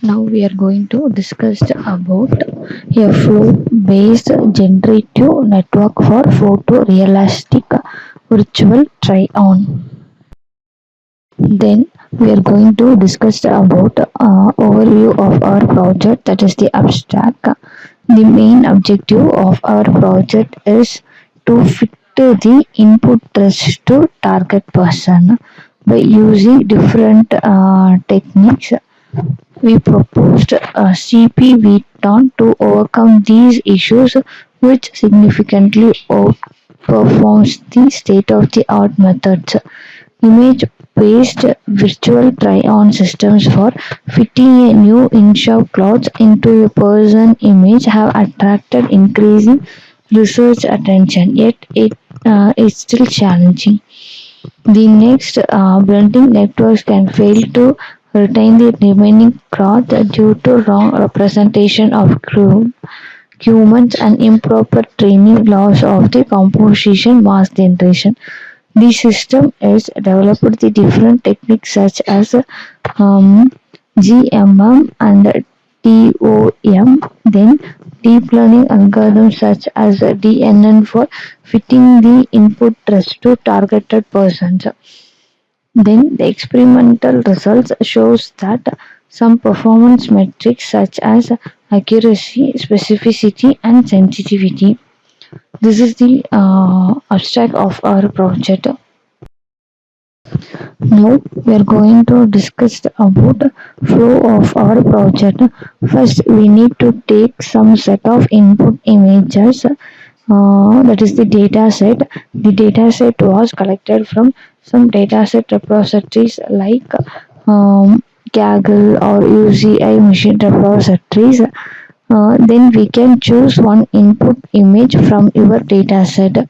Now we are going to discuss about a flow-based generative network for photorealistic virtual try-on. Then we are going to discuss about overview of our project, that is the abstract. The main objective of our project is to fit the input test to target person by using different techniques. We proposed a CP-VTON to overcome these issues, which significantly outperforms the state-of-the-art methods. Image-based virtual try-on systems for fitting a new inch-of cloth into a person image have attracted increasing research attention, yet it is still challenging. The next blending networks can fail to retain the remaining cloth due to wrong representation of humans and improper training loss of the composition mask generation. The system is developed the different techniques such as um, GMM and TOM, then deep learning algorithms such as DNN for fitting the input trace to targeted persons. Then the experimental results shows that some performance metrics such as accuracy, specificity, and sensitivity. This is the abstract of our project. Now we are going to discuss about flow of our project. First, we need to take some set of input images. That is the data set. The data set was collected from some data set repositories like Kaggle or UCI machine repositories. Then we can choose one input image from your data set.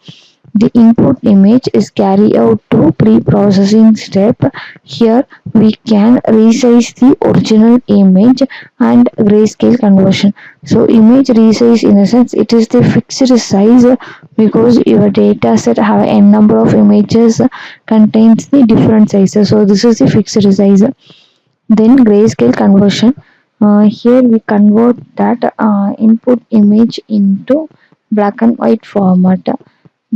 The input image is carried out to pre-processing step. Here we can resize the original image and grayscale conversion. So image resize, in a sense, it is the fixed size because your data set have a number of images contains the different sizes. So this is the fixed size. Then grayscale conversion. Here we convert that input image into black and white format.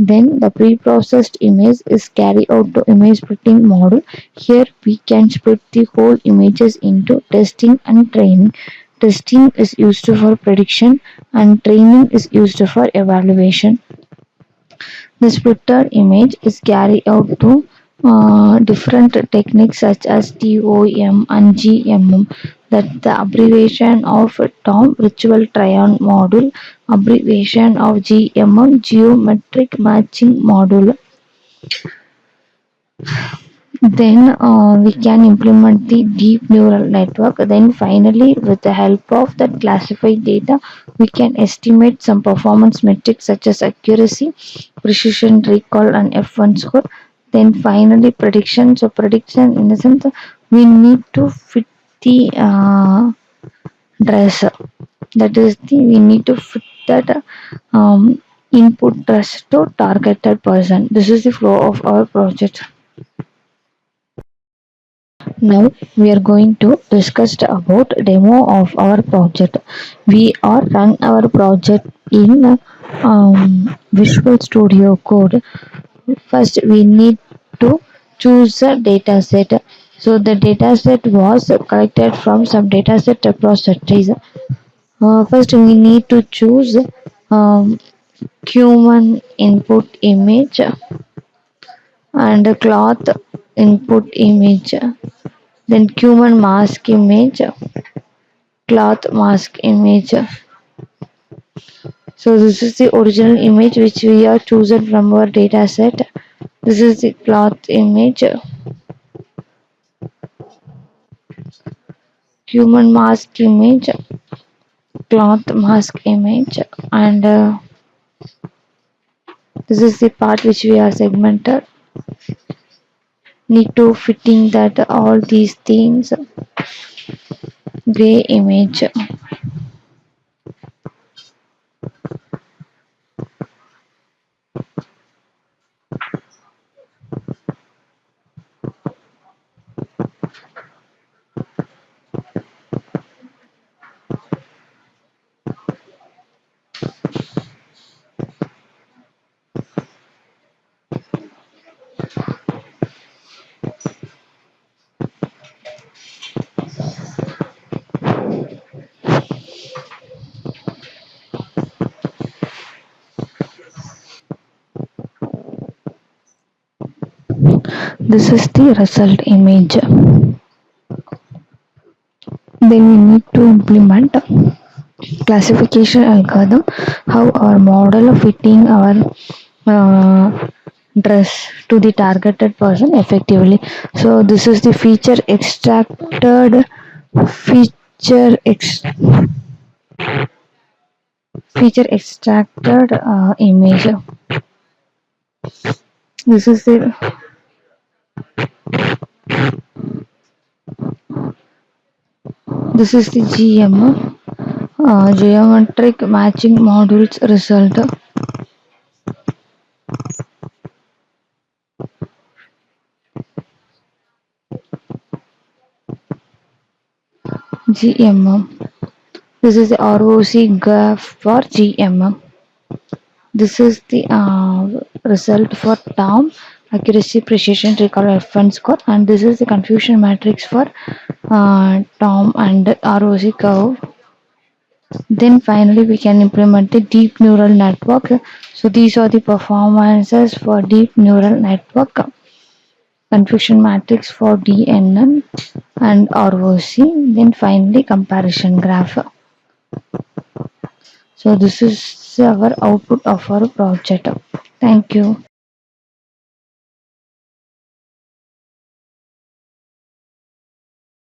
Then the pre-processed image is carried out to image splitting module. Here we can split the whole images into testing and training. Testing is used for prediction and training is used for evaluation. The splitter image is carried out to different techniques such as TOM and GMM, that the abbreviation of TOM virtual try-on module, abbreviation of GMM geometric matching module. Then we can implement the deep neural network. Then finally, with the help of that classified data, we can estimate some performance metrics such as accuracy, precision, recall, and F1 score. Then finally, prediction. So prediction, in the sense, we need to fit the dress. That is the we need to fit that input dress to targeted person. This is the flow of our project. Now we are going to discuss about demo of our project. We are run our project in Visual Studio Code. First, we need to choose a data set. So the data set was collected from some data set repositories. First, we need to choose um, human input image and cloth input image, then human mask image, cloth mask image. So this is the original image which we are chosen from our data set. This is the cloth image, human mask image, cloth mask image, and this is the part which we are segmented. Need to fitting that all these things. Gray image. This is the result image. Then we need to implement classification algorithm, how our model fitting our dress to the targeted person effectively. So this is the feature ex, feature extracted image. This is the GM, geometric matching modules result. GM. This is the ROC graph for GM. This is the result for term accuracy, precision, recall, reference score, and this is the confusion matrix for term and ROC curve. Then finally, we can implement the deep neural network. So these are the performances for deep neural network: confusion matrix for DNN and ROC. Then finally, comparison graph. So this is our output of our project. Thank you.